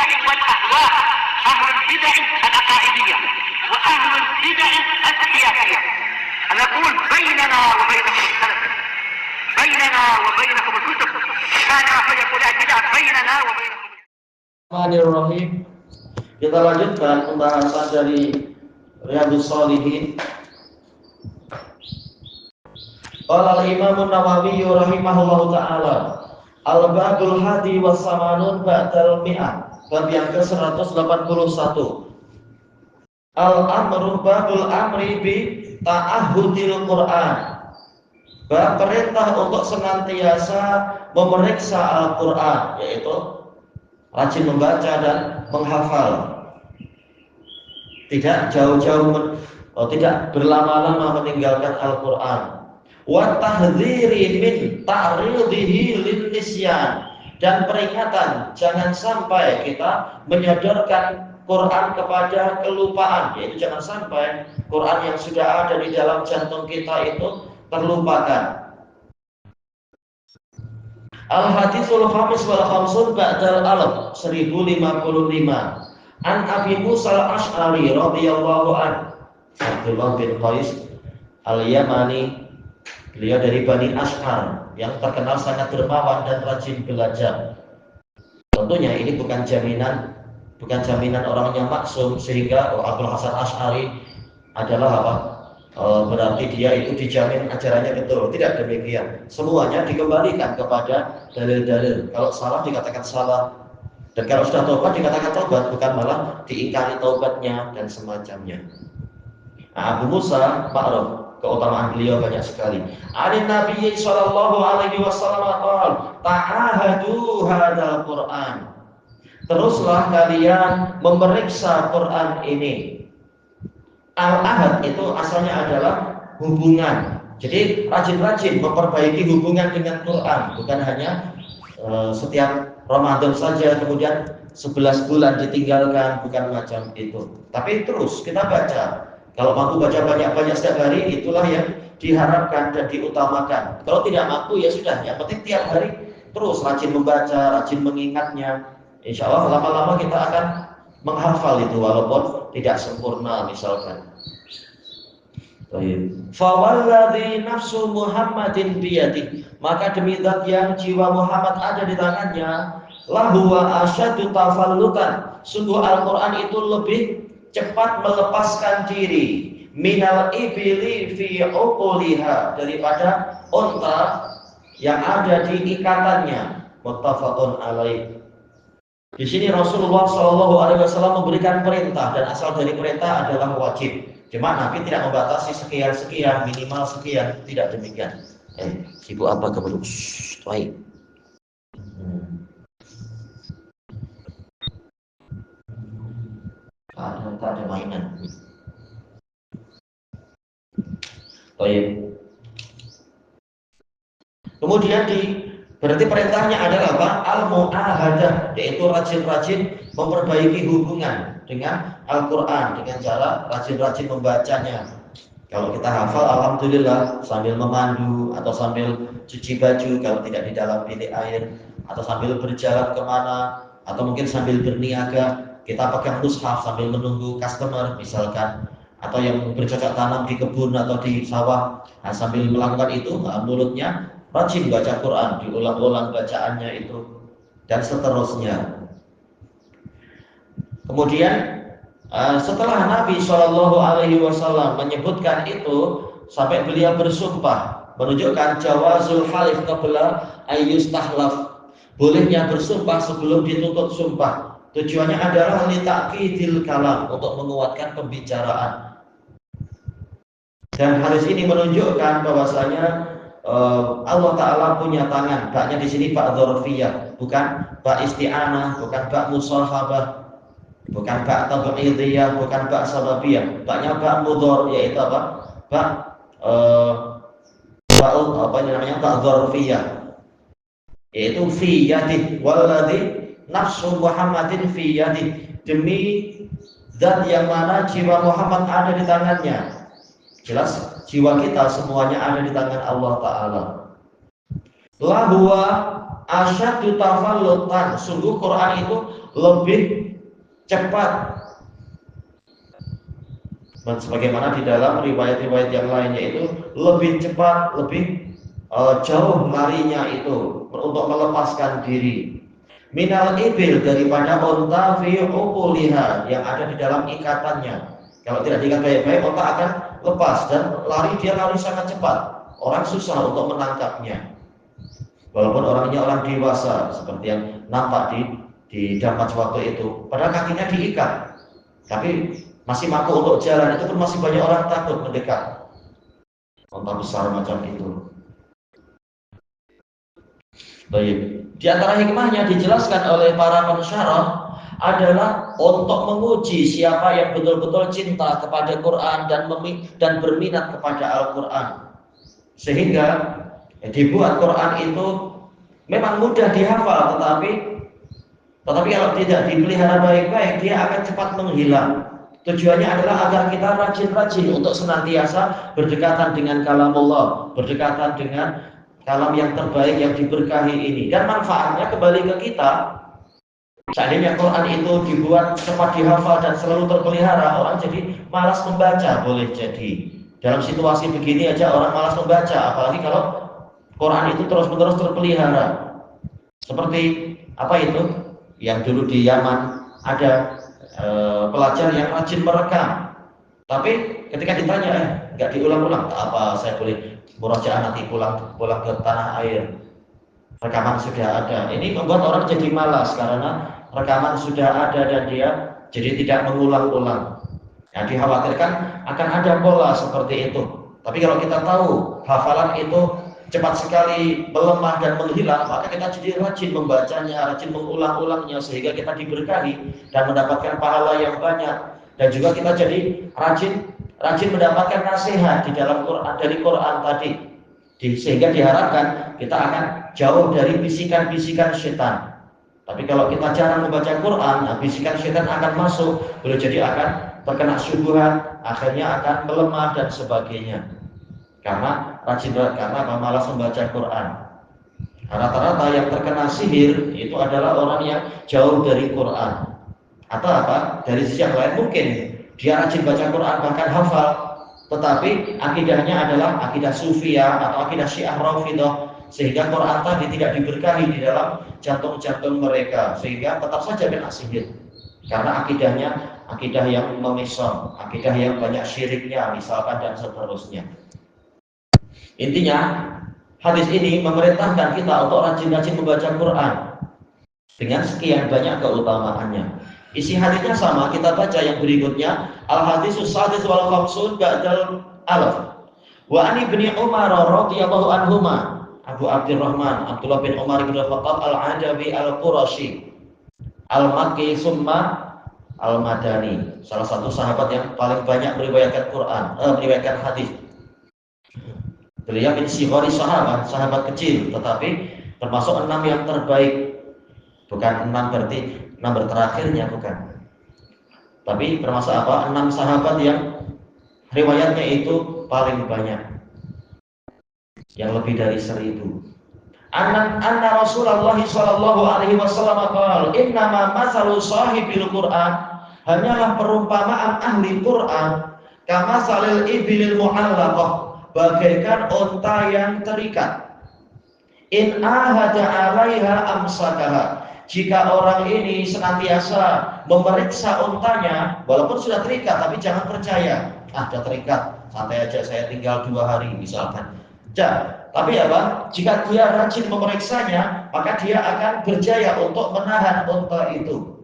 البدع والأهواء، أهل البدع العقائدية وأهل البدع السياسية. نقول بيننا وبينكم السلف، بيننا وبينكم الكتب، كان فيقول البدع بيننا وبينكم. Bismillahirrahmanirrahim. Kita lanjutkan pembahasan dari Riyadhus Shalihin. Qala al-Imam an-Nawawi rahimahullahu taala, al-babul hadi was samanun ba'dal mi'ah, bab yang ke-181. Al-amru babul amri bi ta'ahudil Qur'an. Bab perintah untuk senantiasa memeriksa Al-Qur'an, yaitu rajin membaca dan menghafal. Tidak jauh-jauh, tidak berlama-lama meninggalkan Al-Qur'an. Wa tahdhiri min ta'ridihi lin nisyan, dan peringatan jangan sampai kita menyodorkan Quran kepada kelupaan, yaitu jangan sampai Quran yang sudah ada di dalam jantung kita itu terlupakan. Al-haditsul khamis wal khamsun ba'dal alaf 1055. An Abi Musa al-Asy'ari radhiyallahu anhu, Abdullah bin Qais al-Yamani, beliau dari Bani Ash'ar yang terkenal sangat dermawan dan rajin belajar. Tentunya ini bukan jaminan orangnya maksum sehingga Abdul Hasan Asy'ari adalah berarti dia itu dijamin ajarannya betul. Tidak demikian. Semuanya dikembalikan kepada dalil-dalil. Kalau salah dikatakan salah, dan kalau sudah taubat dikatakan taubat, bukan malah diingkari taubatnya dan semacamnya. Nah, Abu Musa ma'ruf, keutamaan beliau banyak sekali. Ani Nabi sallallahu alaihi wasallam qala, ta'ahadu hadzal Qur'an. Teruslah kalian memeriksa Quran ini. Al-ahad itu asalnya adalah hubungan. Jadi rajin-rajin memperbaiki hubungan dengan Quran, bukan hanya setiap Ramadan saja kemudian 11 bulan ditinggalkan, bukan macam itu. Tapi terus kita baca. Kalau mampu baca banyak-banyak setiap hari, itulah yang diharapkan dan diutamakan. Kalau tidak mampu ya sudah, yang penting tiap hari terus rajin membaca, rajin mengingatnya. Insya Allah lama-lama kita akan menghafal itu walaupun tidak sempurna misalkan. Fawalladzi nafsu Muhammadin biyadi, maka demi zat yang jiwa Muhammad ada di tangannya, lahuwa asyadu tafallutan, sungguh Al-Quran itu lebih cepat melepaskan diri minal ibili fi uquliha, daripada unta yang ada di ikatannya. Muttafaqun alaih. Di sini Rasulullah SAW memberikan perintah, dan asal dari perintah adalah wajib. Cuma Nabi tidak membatasi sekian, minimal sekian, tidak demikian. Sibuk apa kamu? Baik. Tak ada mainan. Baik. Kemudian berarti perintahnya adalah apa? Al-mu'ahadah, yaitu rajin-rajin memperbaiki hubungan dengan Al-Quran dengan cara rajin-rajin membacanya. Kalau kita hafal, alhamdulillah, sambil memandu atau sambil cuci baju kalau tidak di dalam bilik air, atau sambil berjalan kemana, atau mungkin sambil berniaga, kita pegang mushaf sambil menunggu customer misalkan, atau yang bercocok tanam di kebun atau di sawah. Nah, sambil melakukan itu, mulutnya rajin baca Quran, diulang-ulang bacaannya itu, dan seterusnya. Kemudian setelah Nabi SAW menyebutkan itu, sampai beliau bersumpah, menunjukkan jawazul halif qabla ayyustahlaf, bolehnya bersumpah sebelum dituntut sumpah. Tujuannya adalah litakidil kalam, untuk menguatkan pembicaraan. Dan hadis ini menunjukkan bahwasanya Allah Ta'ala punya tangan. Baknya di sini bak dzarfiyah, bukan bak isti'anah, bukan bak musahabah, bukan bak tab'idiyah, bukan bak sababiyah. Baknya bak mudhor, yaitu apa? Bak bak dzarfiyah, yaitu fi yadih, walladzi nafsu Muhammadin fi yadih, demi zat yang mana jiwa Muhammad ada di tangannya. Jelas jiwa kita semuanya ada di tangan Allah Ta'ala. Lahuwa asyaddu tafallutan, sungguh Quran itu lebih cepat. Sebagaimana di dalam riwayat-riwayat yang lainnya itu lebih cepat, lebih jauh larinya itu untuk melepaskan diri. Minal ibil, daripada unta fi uquliha, yang ada di dalam ikatannya. Kalau tidak diikat baik-baik, unta akan lepas dan dia lari sangat cepat. Orang susah untuk menangkapnya. Walaupun orangnya orang dewasa seperti yang nampak di Damas waktu itu, padahal kakinya diikat, tapi masih mampu untuk jalan. Itu pun masih banyak orang takut mendekat. Unta besar macam itu. Baik. Di antara hikmahnya dijelaskan oleh para pensyarah adalah untuk menguji siapa yang betul-betul cinta kepada Quran dan berminat kepada Al-Quran. Sehingga dibuat Quran itu memang mudah dihafal, tetapi kalau tidak dipelihara baik-baik, dia akan cepat menghilang. Tujuannya adalah agar kita rajin-rajin untuk senantiasa berdekatan dengan kalamullah, berdekatan dengan kalam yang terbaik yang diberkahi ini. Dan manfaatnya kembali ke kita. Seandainya Quran itu dibuat cepat dihafal dan selalu terpelihara, orang jadi malas membaca, boleh jadi. Dalam situasi begini aja orang malas membaca, apalagi kalau Quran itu terus-menerus terpelihara. Seperti apa itu? Yang dulu di Yaman ada pelajar yang rajin merekam, tapi ketika ditanya nggak diulang-ulang, tak apa, saya boleh murojaah nanti pulang ke tanah air, rekaman sudah ada. Ini membuat orang jadi malas karena rekaman sudah ada dan dia jadi tidak mengulang-ulang. Yang dikhawatirkan akan ada pola seperti itu. Tapi kalau kita tahu hafalan itu cepat sekali melemah dan menghilang, maka kita jadi rajin membacanya, rajin mengulang-ulangnya, sehingga kita diberkahi dan mendapatkan pahala yang banyak. Dan juga kita jadi rajin mendapatkan nasihat di dalam Quran, dari Quran tadi, sehingga diharapkan kita akan jauh dari bisikan-bisikan setan. Tapi kalau kita jarang membaca Quran, bisikan setan akan masuk, boleh jadi akan terkena syubhat, akhirnya akan melemah dan sebagainya. Karena malas membaca Quran. Rata-rata yang terkena sihir itu adalah orang yang jauh dari Quran. Atau apa? Dari sisi yang lain mungkin dia rajin baca Quran, bahkan hafal, tetapi akidahnya adalah akidah Sufiyah atau akidah Syiah Rafidah, sehingga Quran tadi tidak diberkahi di dalam jantung-jantung mereka, sehingga tetap saja kena sihir. Karena akidahnya akidah yang memisong, akidah yang banyak syiriknya misalkan, dan seterusnya. Intinya, hadis ini memerintahkan kita untuk rajin-rajin membaca Quran dengan sekian banyak keutamaannya. Isi hadisnya sama, kita baca yang berikutnya. Al-hadisus sadis wal khamsun ba'dal alaf. Wa an ibni Umar radhiyallahu anhuma, Abu Abdurrahman Abdullah bin Umar bin Khattab al-Adawi al-Qurashi al-Makki summa al-Madani, salah satu sahabat yang paling banyak meriwayatkan hadis. Beliau bin Sighari sahabat kecil, tetapi termasuk 6 yang terbaik. Bukan 6 berarti 6 terakhirnya, bukan. Tapi termasuk 6 sahabat yang riwayatnya itu paling banyak, yang lebih dari 1000. Anna Rasulullah sallallahu alaihi wasallam qala innama mathalu sahibil Qur'an, hanyalah perumpamaan ahli Quran, kama salil ibilil mu'allaqah, bagaikan unta yang terikat. In ahada 'alaiha amsakaha, jika orang ini senantiasa memeriksa untanya, walaupun sudah terikat, tapi jangan percaya, sudah terikat, santai aja, saya tinggal 2 hari misalkan. Tapi apa? Jika dia rajin memeriksanya, maka dia akan berjaya untuk menahan unta itu.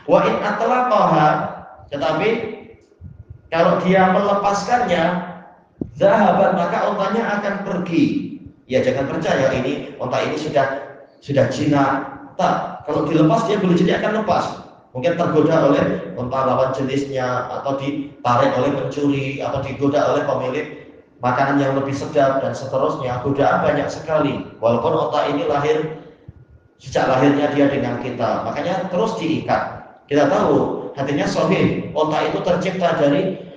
Wa in atlaqaha, tetapi kalau dia melepaskannya, zahabat, maka untanya akan pergi. Ya jangan percaya ini unta ini sudah jinak. Tak, kalau dilepas dia boleh jadi akan lepas. Mungkin tergoda oleh unta lawan jenisnya, atau ditarik oleh pencuri, atau digoda oleh pemilik makanan yang lebih sedap, dan seterusnya. Godaan banyak sekali. Walaupun unta ini sejak lahirnya dia dengan kita, makanya terus diikat. Kita tahu hadisnya sahih, unta itu tercipta dari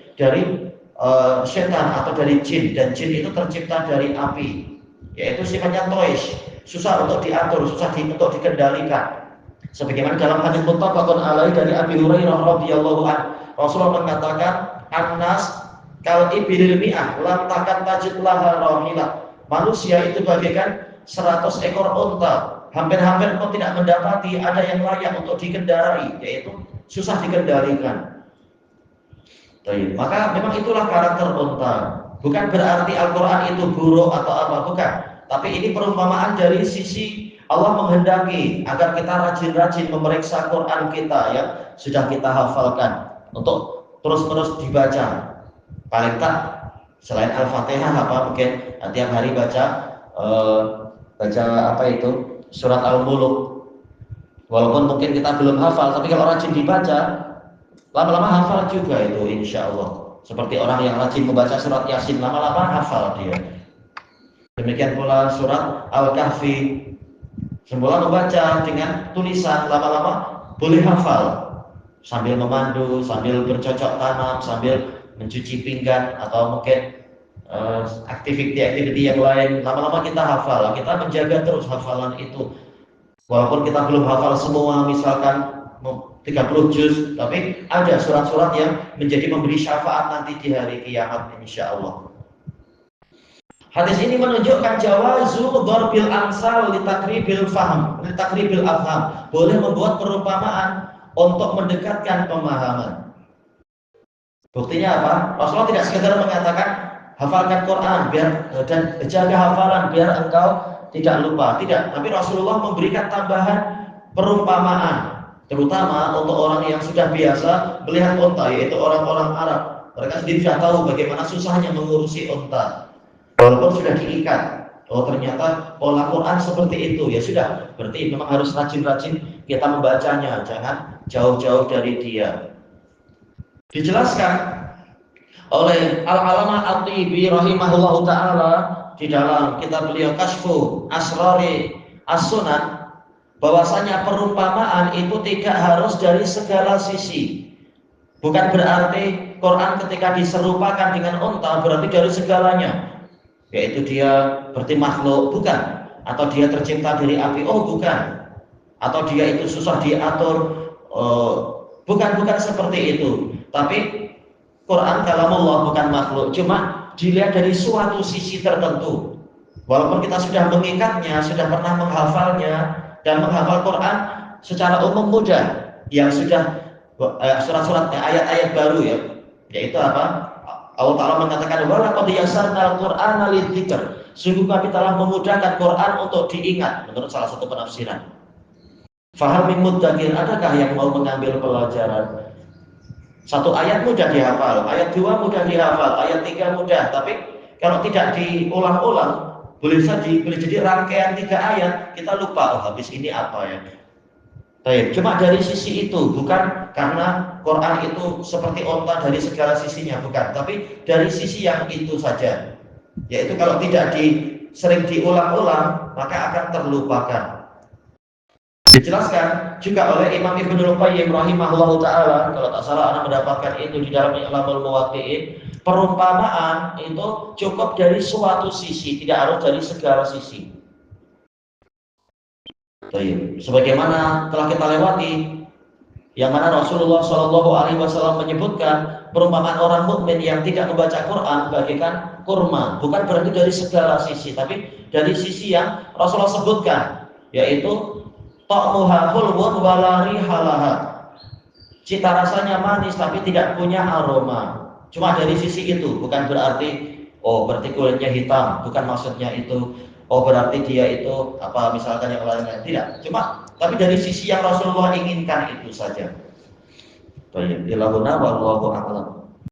setan atau dari jin, dan jin itu tercipta dari api, yaitu sifatnya toish. susah untuk diatur, susah untuk dikendalikan. Sebagaimana dalam hadis muttafaqun alaih dari Abi Hurairah radhiyallahu anhu, Rasulullah mengatakan, "An-nas kal ibil mi'ah lam takan tajid laha rahilah." Manusia itu bagaikan 100 ekor unta, hampir-hampir kau tidak mendapati ada yang layak untuk dikendarai, yaitu susah dikendalikan. Maka memang itulah karakter unta. Bukan berarti Al-Quran itu buruk atau apa, bukan. Tapi ini perumpamaan dari sisi Allah menghendaki agar kita rajin-rajin memeriksa Quran kita yang sudah kita hafalkan untuk terus-menerus dibaca. Paling tak selain Al-Fatihah apa mungkin tiap hari baca apa itu surat Al-Mulk. Walaupun mungkin kita belum hafal, tapi kalau rajin dibaca, lama-lama hafal juga itu insya Allah. Seperti orang yang rajin membaca surat Yasin, lama-lama hafal dia. Demikian pula surat Al-Kahfi. Semula membaca dengan tulisan, lama-lama boleh hafal. Sambil memandu, sambil bercocok tanam, sambil mencuci pinggan, atau mungkin aktiviti-aktiviti yang lain, lama-lama kita hafal. Kita menjaga terus hafalan itu. Walaupun kita belum hafal semua, misalkan 30 juz, tapi ada surat-surat yang menjadi pemberi syafaat nanti di hari kiamat insya Allah. Hadis ini menunjukkan jawazu darbil amsal litakribil faham, litakribil afham. Boleh membuat perumpamaan untuk mendekatkan pemahaman. Buktinya apa? Rasulullah tidak sekedar mengatakan hafalkan Quran biar dan jaga hafalan biar engkau tidak lupa. Tidak, tapi Rasulullah memberikan tambahan perumpamaan, terutama untuk orang yang sudah biasa melihat unta, yaitu orang-orang Arab. Mereka sendiri sudah tahu bagaimana susahnya mengurusi unta. Walaupun sudah diikat, oh ternyata pola Quran seperti itu, ya sudah. Berarti memang harus rajin-rajin kita membacanya, jangan jauh-jauh dari dia. Dijelaskan oleh Al-Allamah At-Tibi rahimahullahu ta'ala di dalam kitab beliau Kashfu Asrari As-Sunan, bahwasanya perumpamaan itu tidak harus dari segala sisi. Bukan berarti Quran ketika diserupakan dengan unta berarti dari segalanya, yaitu dia berarti makhluk, bukan. Atau dia tercipta dari api, oh bukan. Atau dia itu susah diatur, bukan seperti itu. Tapi Quran kalamullah, bukan makhluk, cuma dilihat dari suatu sisi tertentu. Walaupun kita sudah mengikatnya, sudah pernah menghafalnya, dan menghafal Quran secara umum mudah, yang sudah surat-surat ayat-ayat baru ya, yaitu apa? Allah Ta'ala mengatakan walaqad yassarnal Qur'ana lidzikr. Sungguh kami telah memudahkan Quran untuk diingat, menurut salah satu penafsiran. Fahal min muddakir, adakah yang mau mengambil pelajaran? Satu ayat mudah dihafal, ayat 2 mudah dihafal, ayat 3 mudah. Tapi kalau tidak diulang-ulang, boleh jadi rangkaian 3 ayat, kita lupa, oh habis ini apa ya. Baik, cuma dari sisi itu, bukan karena Quran itu seperti unta dari segala sisinya, bukan. Tapi dari sisi yang itu saja, yaitu kalau tidak sering diulang-ulang, maka akan terlupakan. Dijelaskan juga oleh Imam Ibnul Qayyim rahimahullahu ta'ala, kalau tak salah Anda mendapatkan itu di dalam I'lamul Muwaqqi'in, perumpamaan itu cukup dari suatu sisi, tidak harus dari segala sisi. Sebagaimana telah kita lewati, yang mana Rasulullah SAW menyebutkan perumpamaan orang mukmin yang tidak membaca Quran bagaikan kurma, bukan berarti dari segala sisi, tapi dari sisi yang Rasulullah sebutkan, yaitu ta'muha hulwun wa rihalaha. Cita rasanya manis tapi tidak punya aroma. Cuma dari sisi itu, bukan berarti oh berarti kulitnya hitam, bukan maksudnya itu. Oh berarti dia itu apa misalkan yang lainnya, tidak. Cuma tapi dari sisi yang Rasulullah inginkan itu saja. Baik, ilahuna wallahu a'lam.